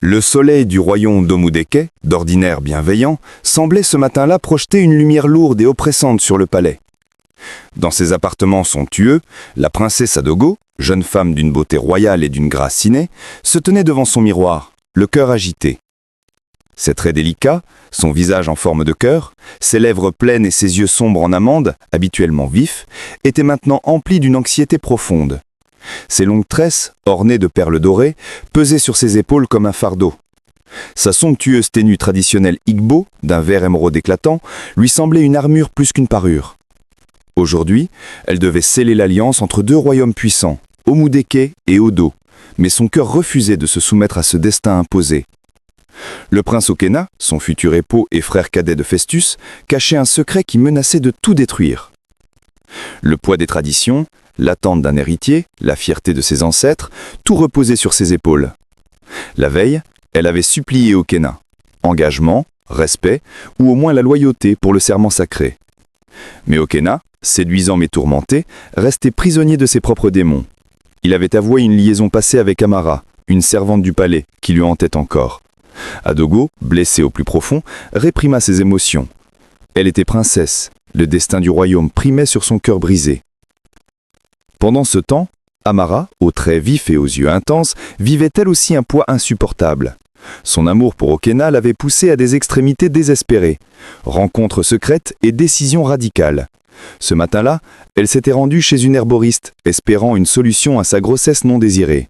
Le soleil du royaume d'Omudeke, d'ordinaire bienveillant, semblait ce matin-là projeter une lumière lourde et oppressante sur le palais. Dans ses appartements somptueux, la princesse Adogo, jeune femme d'une beauté royale et d'une grâce innée, se tenait devant son miroir, le cœur agité. Ses traits délicats, son visage en forme de cœur, ses lèvres pleines et ses yeux sombres en amande, habituellement vifs, étaient maintenant emplis d'une anxiété profonde. Ses longues tresses, ornées de perles dorées, pesaient sur ses épaules comme un fardeau. Sa somptueuse tenue traditionnelle Igbo, d'un vert émeraude éclatant, lui semblait une armure plus qu'une parure. Aujourd'hui, elle devait sceller l'alliance entre deux royaumes puissants, Omudeke et Odo, mais son cœur refusait de se soumettre à ce destin imposé. Le prince Okena, son futur époux et frère cadet de Festus, cachait un secret qui menaçait de tout détruire. Le poids des traditions, l'attente d'un héritier, la fierté de ses ancêtres, tout reposait sur ses épaules. La veille, elle avait supplié Okena. Engagement, respect, ou au moins la loyauté pour le serment sacré. Mais Okena, séduisant mais tourmenté, restait prisonnier de ses propres démons. Il avait avoué une liaison passée avec Amara, une servante du palais, qui lui hantait encore. Adogo, blessée au plus profond, réprima ses émotions. Elle était princesse, le destin du royaume primait sur son cœur brisé. Pendant ce temps, Amara, aux traits vifs et aux yeux intenses, vivait elle aussi un poids insupportable. Son amour pour Okena l'avait poussée à des extrémités désespérées. Rencontres secrètes et décisions radicales. Ce matin-là, elle s'était rendue chez une herboriste, espérant une solution à sa grossesse non désirée.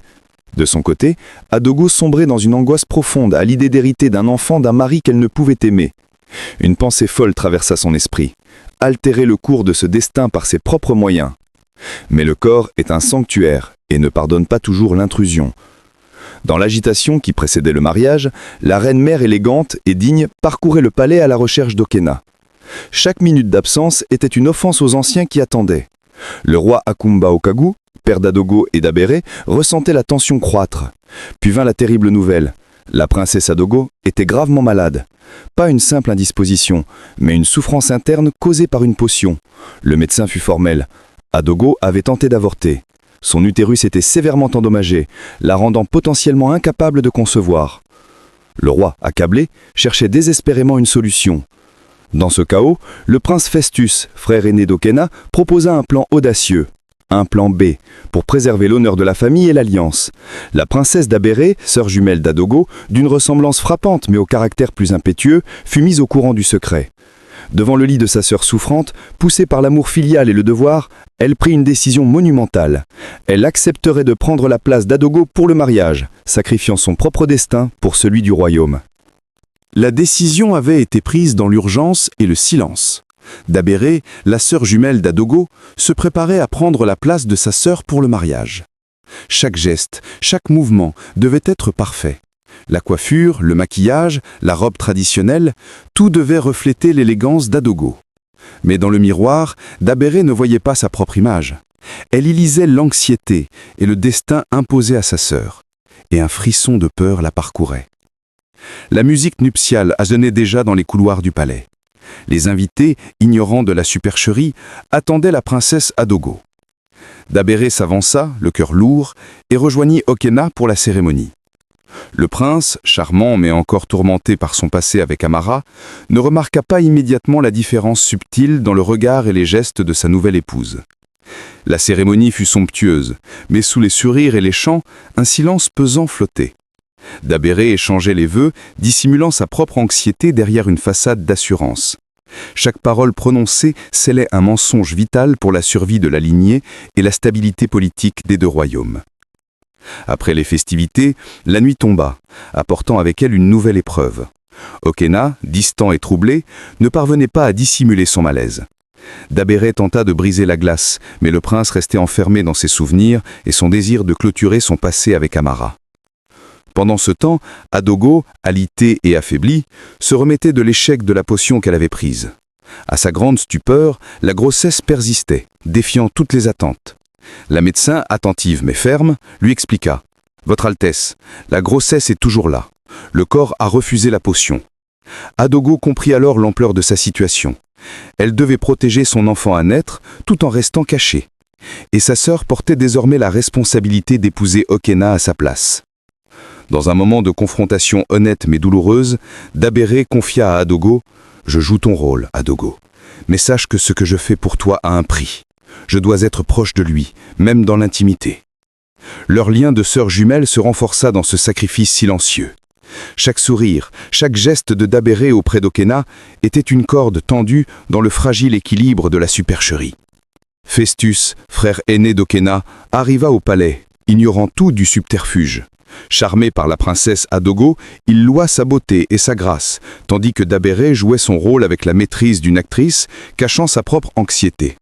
De son côté, Adogo sombrait dans une angoisse profonde à l'idée d'hériter d'un enfant d'un mari qu'elle ne pouvait aimer. Une pensée folle traversa son esprit. Altérer le cours de ce destin par ses propres moyens. Mais le corps est un sanctuaire et ne pardonne pas toujours l'intrusion. Dans l'agitation qui précédait le mariage, la reine-mère élégante et digne parcourait le palais à la recherche d'Okena. Chaque minute d'absence était une offense aux anciens qui attendaient. Le roi Akumba Okagu, père d'Adogo et d'Abere, ressentait la tension croître. Puis vint la terrible nouvelle. La princesse Adogo était gravement malade. Pas une simple indisposition, mais une souffrance interne causée par une potion. Le médecin fut formel. Adogo avait tenté d'avorter. Son utérus était sévèrement endommagé, la rendant potentiellement incapable de concevoir. Le roi, accablé, cherchait désespérément une solution. Dans ce chaos, le prince Festus, frère aîné d'Okena, proposa un plan audacieux. Un plan B, pour préserver l'honneur de la famille et l'alliance. La princesse d'Abere, sœur jumelle d'Adogo, d'une ressemblance frappante mais au caractère plus impétueux, fut mise au courant du secret. Devant le lit de sa sœur souffrante, poussée par l'amour filial et le devoir, elle prit une décision monumentale. Elle accepterait de prendre la place d'Adogo pour le mariage, sacrifiant son propre destin pour celui du royaume. La décision avait été prise dans l'urgence et le silence. Dabere, la sœur jumelle d'Adogo, se préparait à prendre la place de sa sœur pour le mariage. Chaque geste, chaque mouvement devait être parfait. La coiffure, le maquillage, la robe traditionnelle, tout devait refléter l'élégance d'Adogo. Mais dans le miroir, Dabere ne voyait pas sa propre image. Elle y lisait l'anxiété et le destin imposé à sa sœur. Et un frisson de peur la parcourait. La musique nuptiale ésonnait déjà dans les couloirs du palais. Les invités, ignorants de la supercherie, attendaient la princesse Adogo. Dabere s'avança, le cœur lourd, et rejoignit Okena pour la cérémonie. Le prince, charmant mais encore tourmenté par son passé avec Amara, ne remarqua pas immédiatement la différence subtile dans le regard et les gestes de sa nouvelle épouse. La cérémonie fut somptueuse, mais sous les sourires et les chants, un silence pesant flottait. Dabere échangeait les vœux, dissimulant sa propre anxiété derrière une façade d'assurance. Chaque parole prononcée scellait un mensonge vital pour la survie de la lignée et la stabilité politique des deux royaumes. Après les festivités, la nuit tomba, apportant avec elle une nouvelle épreuve. Okena, distant et troublé, ne parvenait pas à dissimuler son malaise. Dabere tenta de briser la glace, mais le prince restait enfermé dans ses souvenirs et son désir de clôturer son passé avec Amara. Pendant ce temps, Adogo, alitée et affaiblie, se remettait de l'échec de la potion qu'elle avait prise. À sa grande stupeur, la grossesse persistait, défiant toutes les attentes. La médecin, attentive mais ferme, lui expliqua « Votre Altesse, la grossesse est toujours là. Le corps a refusé la potion. » Adogo comprit alors l'ampleur de sa situation. Elle devait protéger son enfant à naître tout en restant cachée. Et sa sœur portait désormais la responsabilité d'épouser Okena à sa place. Dans un moment de confrontation honnête mais douloureuse, Dabéré confia à Adogo « Je joue ton rôle, Adogo. Mais sache que ce que je fais pour toi a un prix. Je dois être proche de lui, même dans l'intimité. » Leur lien de sœurs jumelles se renforça dans ce sacrifice silencieux. Chaque sourire, chaque geste de Dabéré auprès d'Okena était une corde tendue dans le fragile équilibre de la supercherie. Festus, frère aîné d'Okena, arriva au palais, ignorant tout du subterfuge. Charmé par la princesse Adogo, il loua sa beauté et sa grâce, tandis que Dabéré jouait son rôle avec la maîtrise d'une actrice, cachant sa propre anxiété.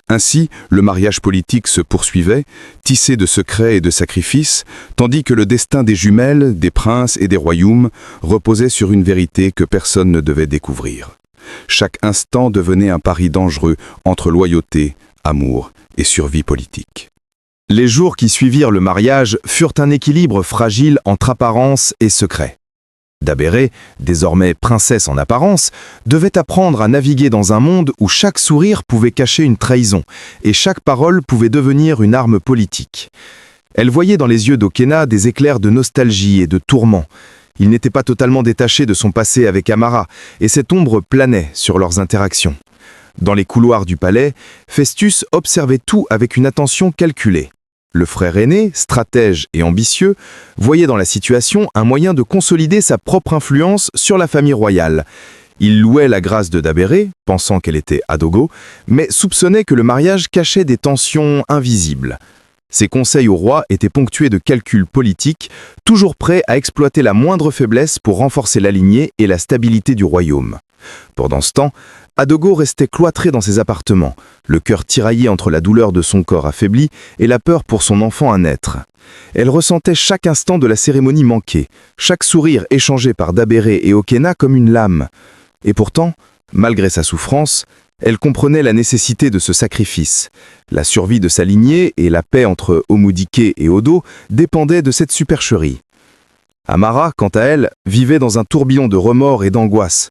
Ainsi, le mariage politique se poursuivait, tissé de secrets et de sacrifices, tandis que le destin des jumelles, des princes et des royaumes reposait sur une vérité que personne ne devait découvrir. Chaque instant devenait un pari dangereux entre loyauté, amour et survie politique. Les jours qui suivirent le mariage furent un équilibre fragile entre apparence et secret. Dabéré, désormais princesse en apparence, devait apprendre à naviguer dans un monde où chaque sourire pouvait cacher une trahison et chaque parole pouvait devenir une arme politique. Elle voyait dans les yeux d'Okena des éclairs de nostalgie et de tourment. Il n'était pas totalement détaché de son passé avec Amara et cette ombre planait sur leurs interactions. Dans les couloirs du palais, Festus observait tout avec une attention calculée. Le frère aîné, stratège et ambitieux, voyait dans la situation un moyen de consolider sa propre influence sur la famille royale. Il louait la grâce de Dabéré, pensant qu'elle était Adogo, mais soupçonnait que le mariage cachait des tensions invisibles. Ses conseils au roi étaient ponctués de calculs politiques, toujours prêts à exploiter la moindre faiblesse pour renforcer la lignée et la stabilité du royaume. Pendant ce temps, Adogo restait cloîtré dans ses appartements, le cœur tiraillé entre la douleur de son corps affaibli et la peur pour son enfant à naître. Elle ressentait chaque instant de la cérémonie manquée, chaque sourire échangé par Dabéré et Okena comme une lame. Et pourtant, malgré sa souffrance, elle comprenait la nécessité de ce sacrifice. La survie de sa lignée et la paix entre Omudike et Odo dépendaient de cette supercherie. Amara, quant à elle, vivait dans un tourbillon de remords et d'angoisse.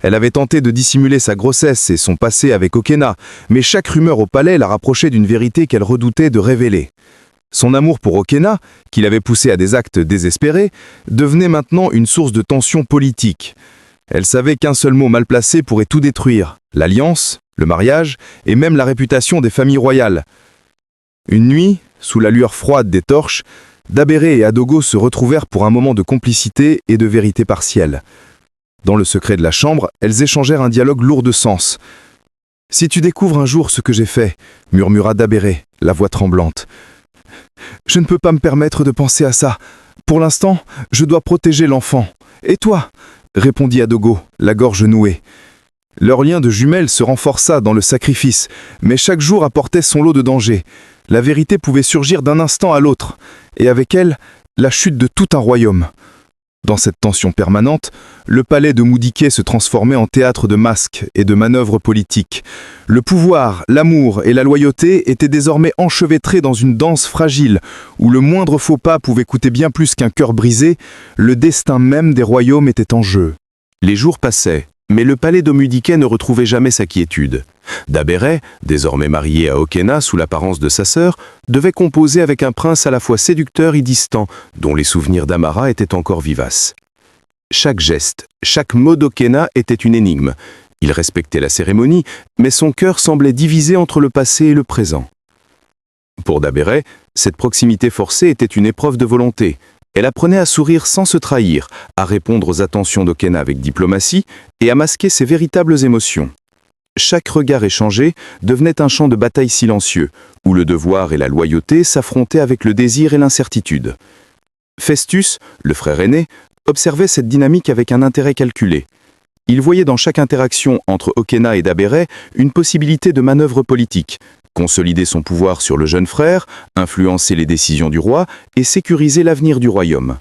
Elle avait tenté de dissimuler sa grossesse et son passé avec Okena, mais chaque rumeur au palais la rapprochait d'une vérité qu'elle redoutait de révéler. Son amour pour Okena, qui l'avait poussée à des actes désespérés, devenait maintenant une source de tension politique. Elle savait qu'un seul mot mal placé pourrait tout détruire, l'alliance, le mariage et même la réputation des familles royales. Une nuit, sous la lueur froide des torches, Dabéré et Adogo se retrouvèrent pour un moment de complicité et de vérité partielle. Dans le secret de la chambre, elles échangèrent un dialogue lourd de sens. « Si tu découvres un jour ce que j'ai fait, » murmura Dabéré, la voix tremblante. « Je ne peux pas me permettre de penser à ça. Pour l'instant, je dois protéger l'enfant. Et toi ?» répondit Adogo, la gorge nouée. Leur lien de jumelles se renforça dans le sacrifice, mais chaque jour apportait son lot de dangers. La vérité pouvait surgir d'un instant à l'autre, et avec elle, la chute de tout un royaume. Dans cette tension permanente, le palais de Mudike se transformait en théâtre de masques et de manœuvres politiques. Le pouvoir, l'amour et la loyauté étaient désormais enchevêtrés dans une danse fragile, où le moindre faux pas pouvait coûter bien plus qu'un cœur brisé, le destin même des royaumes était en jeu. Les jours passaient, mais le palais d'Omudike ne retrouvait jamais sa quiétude. Dabéré, désormais marié à Okena sous l'apparence de sa sœur, devait composer avec un prince à la fois séducteur et distant, dont les souvenirs d'Amara étaient encore vivaces. Chaque geste, chaque mot d'Okena était une énigme. Il respectait la cérémonie, mais son cœur semblait divisé entre le passé et le présent. Pour Dabéré, cette proximité forcée était une épreuve de volonté. Elle apprenait à sourire sans se trahir, à répondre aux attentions d'Okena avec diplomatie et à masquer ses véritables émotions. Chaque regard échangé devenait un champ de bataille silencieux, où le devoir et la loyauté s'affrontaient avec le désir et l'incertitude. Festus, le frère aîné, observait cette dynamique avec un intérêt calculé. Il voyait dans chaque interaction entre Okena et Dabéré une possibilité de manœuvre politique, consolider son pouvoir sur le jeune frère, influencer les décisions du roi et sécuriser l'avenir du royaume.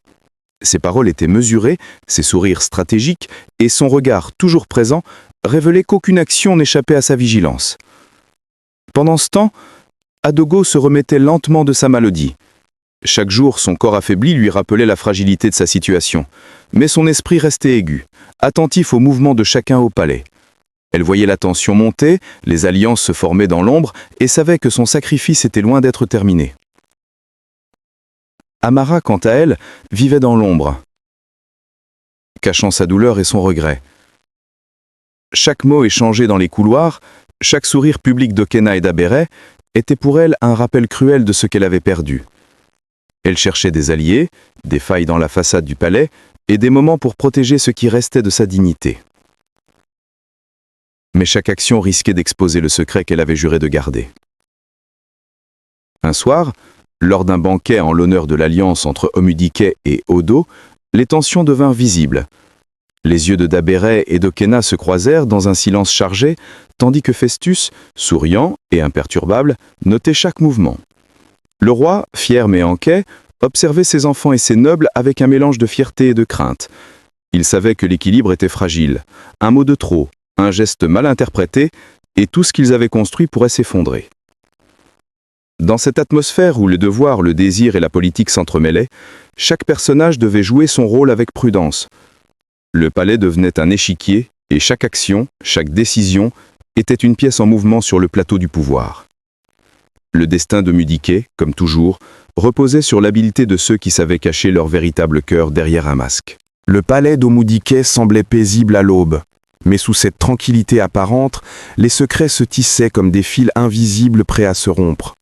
Ses paroles étaient mesurées, ses sourires stratégiques et son regard toujours présent révélait qu'aucune action n'échappait à sa vigilance. Pendant ce temps, Adogo se remettait lentement de sa maladie. Chaque jour, son corps affaibli lui rappelait la fragilité de sa situation, mais son esprit restait aigu, attentif aux mouvements de chacun au palais. Elle voyait la tension monter, les alliances se former dans l'ombre et savait que son sacrifice était loin d'être terminé. Amara, quant à elle, vivait dans l'ombre, cachant sa douleur et son regret. Chaque mot échangé dans les couloirs, chaque sourire public d'Okena et d'Abere était pour elle un rappel cruel de ce qu'elle avait perdu. Elle cherchait des alliés, des failles dans la façade du palais et des moments pour protéger ce qui restait de sa dignité. Mais chaque action risquait d'exposer le secret qu'elle avait juré de garder. Un soir, lors d'un banquet en l'honneur de l'alliance entre Omudike et Odo, les tensions devinrent visibles. Les yeux de Dabere et d'Okena se croisèrent dans un silence chargé, tandis que Festus, souriant et imperturbable, notait chaque mouvement. Le roi, fier mais inquiet, observait ses enfants et ses nobles avec un mélange de fierté et de crainte. Il savait que l'équilibre était fragile. Un mot de trop, un geste mal interprété, et tout ce qu'ils avaient construit pourrait s'effondrer. Dans cette atmosphère où le devoir, le désir et la politique s'entremêlaient, chaque personnage devait jouer son rôle avec prudence. Le palais devenait un échiquier, et chaque action, chaque décision, était une pièce en mouvement sur le plateau du pouvoir. Le destin de Mudike, comme toujours, reposait sur l'habileté de ceux qui savaient cacher leur véritable cœur derrière un masque. Le palais d'Omudike semblait paisible à l'aube, mais sous cette tranquillité apparente, les secrets se tissaient comme des fils invisibles prêts à se rompre.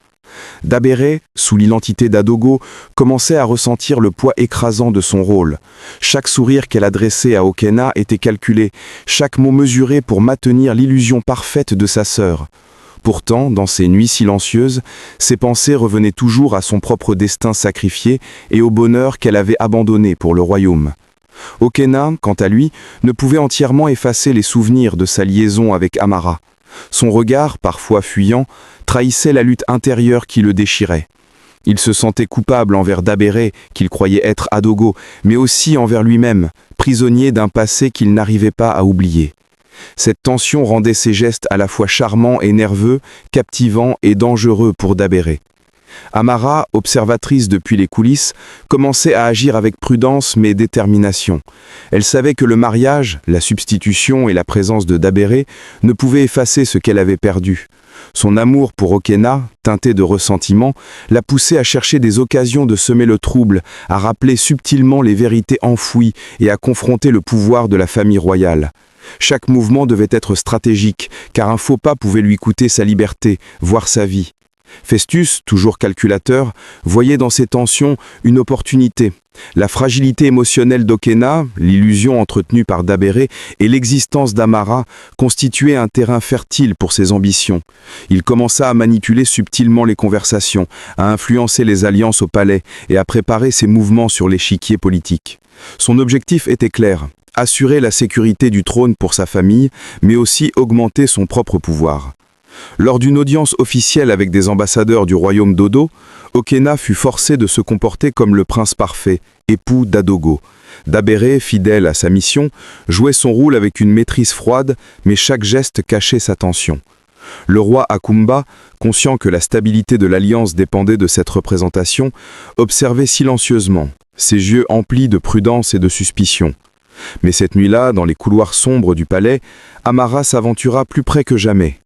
Dabere, sous l'identité d'Adogo, commençait à ressentir le poids écrasant de son rôle. Chaque sourire qu'elle adressait à Okena était calculé, chaque mot mesuré pour maintenir l'illusion parfaite de sa sœur. Pourtant, dans ces nuits silencieuses, ses pensées revenaient toujours à son propre destin sacrifié et au bonheur qu'elle avait abandonné pour le royaume. Okena, quant à lui, ne pouvait entièrement effacer les souvenirs de sa liaison avec Amara. Son regard, parfois fuyant, trahissait la lutte intérieure qui le déchirait. Il se sentait coupable envers Dabere, qu'il croyait être Adogo, mais aussi envers lui-même, prisonnier d'un passé qu'il n'arrivait pas à oublier. Cette tension rendait ses gestes à la fois charmants et nerveux, captivants et dangereux pour Dabere. Amara, observatrice depuis les coulisses, commençait à agir avec prudence mais détermination. Elle savait que le mariage, la substitution et la présence de Dabere ne pouvaient effacer ce qu'elle avait perdu. Son amour pour Okena, teinté de ressentiment, la poussait à chercher des occasions de semer le trouble, à rappeler subtilement les vérités enfouies et à confronter le pouvoir de la famille royale. Chaque mouvement devait être stratégique, car un faux pas pouvait lui coûter sa liberté, voire sa vie. Festus, toujours calculateur, voyait dans ces tensions une opportunité. La fragilité émotionnelle d'Okena, l'illusion entretenue par Dabere et l'existence d'Amara constituaient un terrain fertile pour ses ambitions. Il commença à manipuler subtilement les conversations, à influencer les alliances au palais et à préparer ses mouvements sur l'échiquier politique. Son objectif était clair: assurer la sécurité du trône pour sa famille, mais aussi augmenter son propre pouvoir. Lors d'une audience officielle avec des ambassadeurs du royaume d'Odo, Okena fut forcé de se comporter comme le prince parfait, époux d'Adogo. Dabere, fidèle à sa mission, jouait son rôle avec une maîtrise froide, mais chaque geste cachait sa tension. Le roi Akumba, conscient que la stabilité de l'alliance dépendait de cette représentation, observait silencieusement, ses yeux emplis de prudence et de suspicion. Mais cette nuit-là, dans les couloirs sombres du palais, Amara s'aventura plus près que jamais.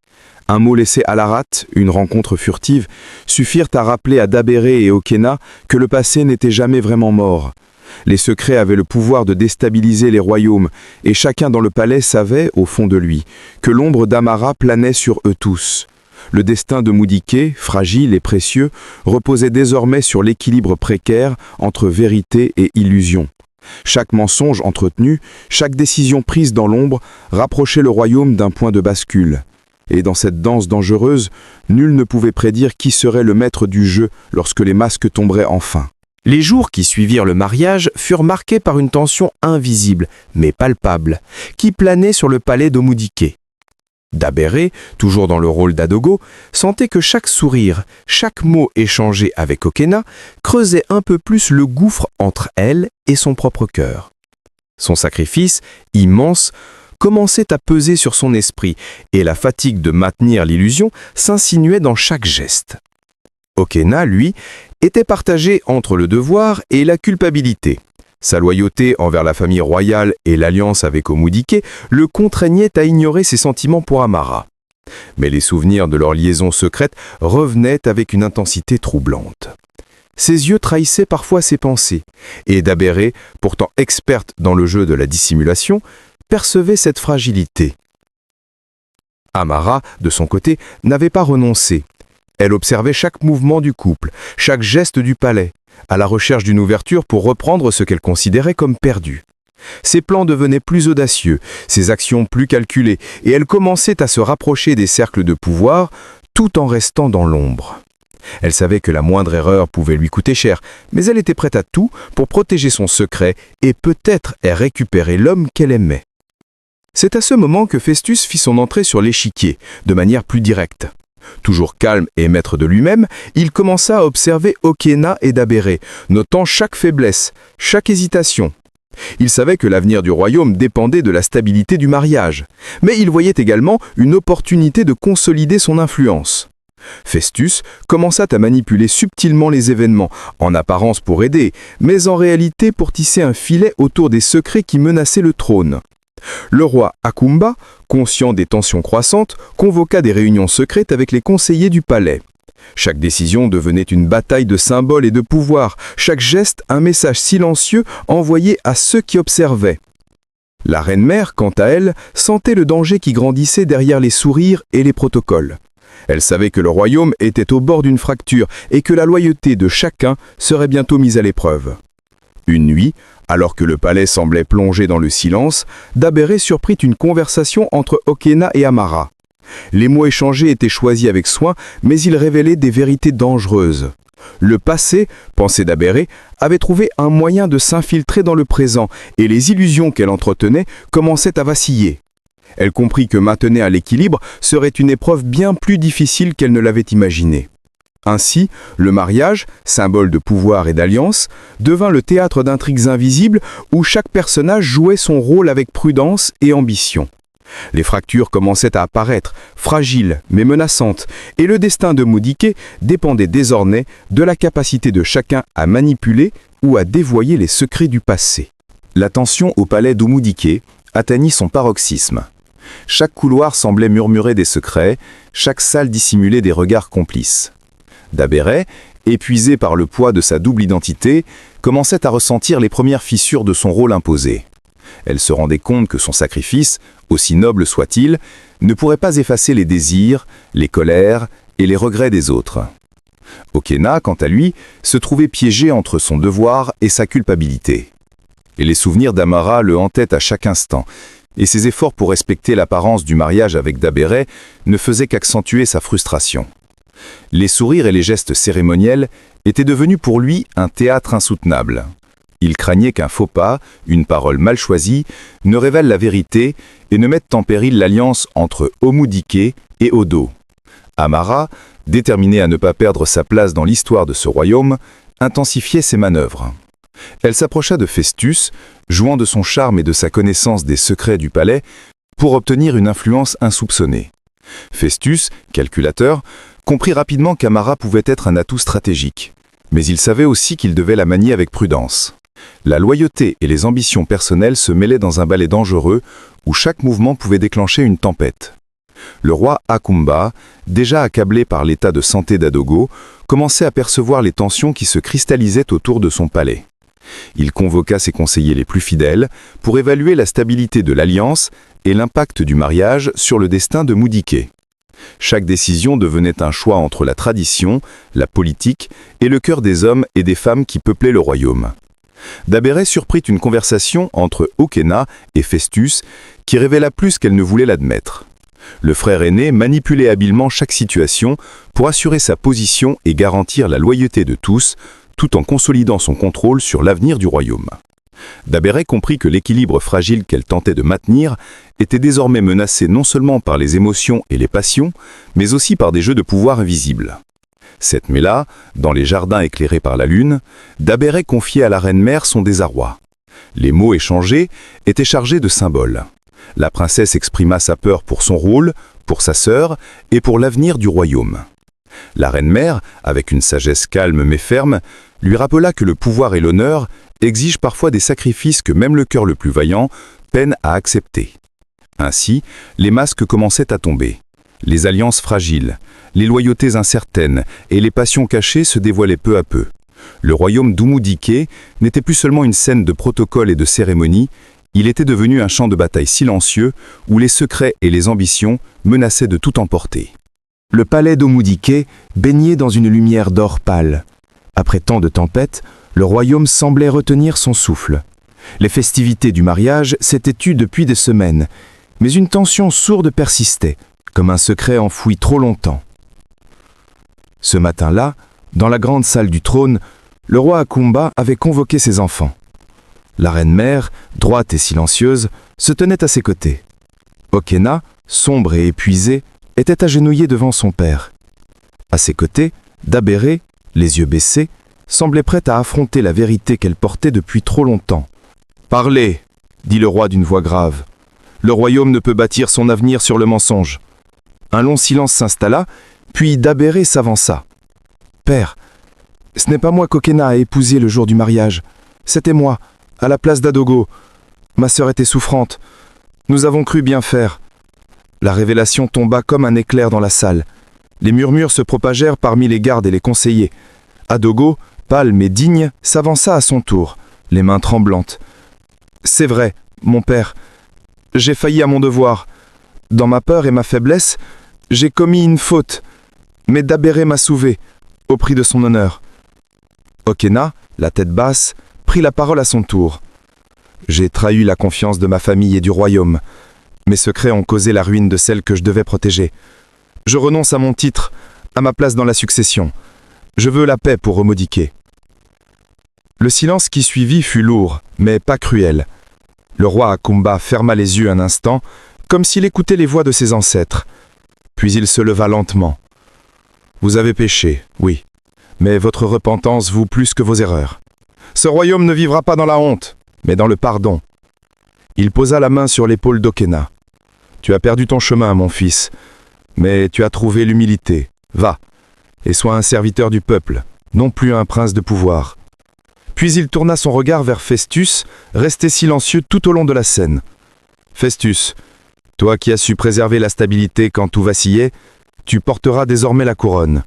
Un mot laissé à la rate, une rencontre furtive, suffirent à rappeler à Dabere et Okena que le passé n'était jamais vraiment mort. Les secrets avaient le pouvoir de déstabiliser les royaumes, et chacun dans le palais savait, au fond de lui, que l'ombre d'Amara planait sur eux tous. Le destin de Mudike, fragile et précieux, reposait désormais sur l'équilibre précaire entre vérité et illusion. Chaque mensonge entretenu, chaque décision prise dans l'ombre, rapprochait le royaume d'un point de bascule. Et dans cette danse dangereuse, nul ne pouvait prédire qui serait le maître du jeu lorsque les masques tomberaient enfin. Les jours qui suivirent le mariage furent marqués par une tension invisible, mais palpable, qui planait sur le palais d'Omudike. Dabere, toujours dans le rôle d'Adogo, sentait que chaque sourire, chaque mot échangé avec Okena creusait un peu plus le gouffre entre elle et son propre cœur. Son sacrifice, immense, commençait à peser sur son esprit, et la fatigue de maintenir l'illusion s'insinuait dans chaque geste. Okena, lui, était partagé entre le devoir et la culpabilité. Sa loyauté envers la famille royale et l'alliance avec Omudike le contraignaient à ignorer ses sentiments pour Amara. Mais les souvenirs de leur liaison secrète revenaient avec une intensité troublante. Ses yeux trahissaient parfois ses pensées, et Dabéré, pourtant experte dans le jeu de la dissimulation, percevait cette fragilité. Amara, de son côté, n'avait pas renoncé. Elle observait chaque mouvement du couple, chaque geste du palais, à la recherche d'une ouverture pour reprendre ce qu'elle considérait comme perdu. Ses plans devenaient plus audacieux, ses actions plus calculées, et elle commençait à se rapprocher des cercles de pouvoir, tout en restant dans l'ombre. Elle savait que la moindre erreur pouvait lui coûter cher, mais elle était prête à tout pour protéger son secret et peut-être récupérer l'homme qu'elle aimait. C'est à ce moment que Festus fit son entrée sur l'échiquier, de manière plus directe. Toujours calme et maître de lui-même, il commença à observer Okena et Dabéré, notant chaque faiblesse, chaque hésitation. Il savait que l'avenir du royaume dépendait de la stabilité du mariage, mais il voyait également une opportunité de consolider son influence. Festus commença à manipuler subtilement les événements, en apparence pour aider, mais en réalité pour tisser un filet autour des secrets qui menaçaient le trône. Le roi Akumba, conscient des tensions croissantes, convoqua des réunions secrètes avec les conseillers du palais. Chaque décision devenait une bataille de symboles et de pouvoir, chaque geste un message silencieux envoyé à ceux qui observaient. La reine-mère, quant à elle, sentait le danger qui grandissait derrière les sourires et les protocoles. Elle savait que le royaume était au bord d'une fracture et que la loyauté de chacun serait bientôt mise à l'épreuve. Une nuit, alors que le palais semblait plongé dans le silence, Dabéré surprit une conversation entre Okena et Amara. Les mots échangés étaient choisis avec soin, mais ils révélaient des vérités dangereuses. Le passé, pensait Dabéré, avait trouvé un moyen de s'infiltrer dans le présent, et les illusions qu'elle entretenait commençaient à vaciller. Elle comprit que maintenir à l'équilibre serait une épreuve bien plus difficile qu'elle ne l'avait imaginé. Ainsi, le mariage, symbole de pouvoir et d'alliance, devint le théâtre d'intrigues invisibles où chaque personnage jouait son rôle avec prudence et ambition. Les fractures commençaient à apparaître, fragiles mais menaçantes, et le destin de Mudike dépendait désormais de la capacité de chacun à manipuler ou à dévoyer les secrets du passé. La tension au palais d'Umudike atteignit son paroxysme. Chaque couloir semblait murmurer des secrets, chaque salle dissimulait des regards complices. Dabéré, épuisé par le poids de sa double identité, commençait à ressentir les premières fissures de son rôle imposé. Elle se rendait compte que son sacrifice, aussi noble soit-il, ne pourrait pas effacer les désirs, les colères et les regrets des autres. Okena, quant à lui, se trouvait piégé entre son devoir et sa culpabilité. Et les souvenirs d'Amara le hantaient à chaque instant, et ses efforts pour respecter l'apparence du mariage avec Dabéré ne faisaient qu'accentuer sa frustration. Les sourires et les gestes cérémoniels étaient devenus pour lui un théâtre insoutenable. Il craignait qu'un faux pas, une parole mal choisie, ne révèle la vérité et ne mette en péril l'alliance entre Omudike et Odo. Amara, déterminée à ne pas perdre sa place dans l'histoire de ce royaume, intensifiait ses manœuvres. Elle s'approcha de Festus, jouant de son charme et de sa connaissance des secrets du palais, pour obtenir une influence insoupçonnée. Festus, calculateur, comprit rapidement qu'Amara pouvait être un atout stratégique, mais il savait aussi qu'il devait la manier avec prudence. La loyauté et les ambitions personnelles se mêlaient dans un balai dangereux où chaque mouvement pouvait déclencher une tempête. Le roi Akumba, déjà accablé par l'état de santé d'Adogo, commençait à percevoir les tensions qui se cristallisaient autour de son palais. Il convoqua ses conseillers les plus fidèles pour évaluer la stabilité de l'alliance et l'impact du mariage sur le destin de Mudike. Chaque décision devenait un choix entre la tradition, la politique et le cœur des hommes et des femmes qui peuplaient le royaume. Dabéré surprit une conversation entre Okena et Festus qui révéla plus qu'elle ne voulait l'admettre. Le frère aîné manipulait habilement chaque situation pour assurer sa position et garantir la loyauté de tous, tout en consolidant son contrôle sur l'avenir du royaume. Dabéré comprit que l'équilibre fragile qu'elle tentait de maintenir était désormais menacé non seulement par les émotions et les passions, mais aussi par des jeux de pouvoir invisibles. Cette nuit-là, dans les jardins éclairés par la lune, Dabéré confiait à la reine-mère son désarroi. Les mots échangés étaient chargés de symboles. La princesse exprima sa peur pour son rôle, pour sa sœur et pour l'avenir du royaume. La reine-mère, avec une sagesse calme mais ferme, lui rappela que le pouvoir et l'honneur exigent parfois des sacrifices que même le cœur le plus vaillant peine à accepter. Ainsi, les masques commençaient à tomber. Les alliances fragiles, les loyautés incertaines et les passions cachées se dévoilaient peu à peu. Le royaume d'Umudike n'était plus seulement une scène de protocole et de cérémonie, il était devenu un champ de bataille silencieux où les secrets et les ambitions menaçaient de tout emporter. Le palais d'Omudike baignait dans une lumière d'or pâle. Après tant de tempêtes, le royaume semblait retenir son souffle. Les festivités du mariage s'étaient tues depuis des semaines, mais une tension sourde persistait, comme un secret enfoui trop longtemps. Ce matin-là, dans la grande salle du trône, le roi Akumba avait convoqué ses enfants. La reine-mère, droite et silencieuse, se tenait à ses côtés. Okena, sombre et épuisée, était agenouillée devant son père. À ses côtés, Dabere, les yeux baissés, semblait prête à affronter la vérité qu'elle portait depuis trop longtemps. « Parlez !» dit le roi d'une voix grave. « Le royaume ne peut bâtir son avenir sur le mensonge. » Un long silence s'installa, puis Dabere s'avança. « Père, ce n'est pas moi qu'Okena a épousé le jour du mariage. C'était moi, à la place d'Adogo. Ma sœur était souffrante. Nous avons cru bien faire. » La révélation tomba comme un éclair dans la salle. Les murmures se propagèrent parmi les gardes et les conseillers. Adogo, pâle mais digne, s'avança à son tour, les mains tremblantes. « C'est vrai, mon père. J'ai failli à mon devoir. Dans ma peur et ma faiblesse, j'ai commis une faute. Mais Dabere m'a sauvé, au prix de son honneur. » Okena, la tête basse, prit la parole à son tour. « J'ai trahi la confiance de ma famille et du royaume. Mes secrets ont causé la ruine de celle que je devais protéger. Je renonce à mon titre, à ma place dans la succession. Je veux la paix pour Omudike. » Le silence qui suivit fut lourd, mais pas cruel. Le roi Akumba ferma les yeux un instant, comme s'il écoutait les voix de ses ancêtres. Puis il se leva lentement. « Vous avez péché, oui, mais votre repentance vaut plus que vos erreurs. Ce royaume ne vivra pas dans la honte, mais dans le pardon. » Il posa la main sur l'épaule d'Okena. « Tu as perdu ton chemin, mon fils, mais tu as trouvé l'humilité. Va, et sois un serviteur du peuple, non plus un prince de pouvoir. » Puis il tourna son regard vers Festus, resté silencieux tout au long de la scène. « Festus, toi qui as su préserver la stabilité quand tout vacillait, tu porteras désormais la couronne. »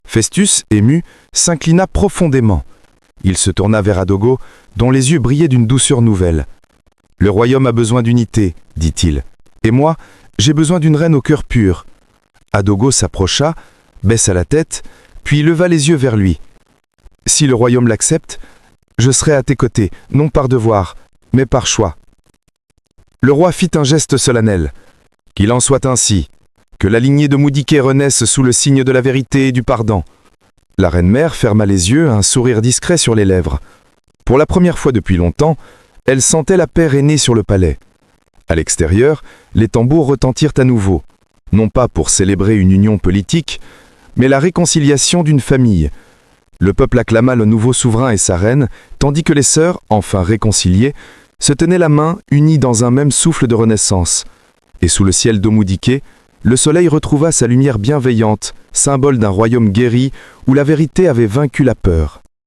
Festus, ému, s'inclina profondément. Il se tourna vers Adogo, dont les yeux brillaient d'une douceur nouvelle. « Le royaume a besoin d'unité, dit-il. Et moi, j'ai besoin d'une reine au cœur pur. » Adogo s'approcha, baissa la tête, puis leva les yeux vers lui. « Si le royaume l'accepte, je serai à tes côtés, non par devoir, mais par choix. » Le roi fit un geste solennel. « Qu'il en soit ainsi. Que la lignée de Mudike renaisse sous le signe de la vérité et du pardon. » La reine-mère ferma les yeux, un sourire discret sur les lèvres. Pour la première fois depuis longtemps, elle sentait la paix régner sur le palais. À l'extérieur, les tambours retentirent à nouveau, non pas pour célébrer une union politique, mais la réconciliation d'une famille. Le peuple acclama le nouveau souverain et sa reine, tandis que les sœurs, enfin réconciliées, se tenaient la main, unies dans un même souffle de renaissance. Et sous le ciel d'Omudike, le soleil retrouva sa lumière bienveillante, symbole d'un royaume guéri où la vérité avait vaincu la peur.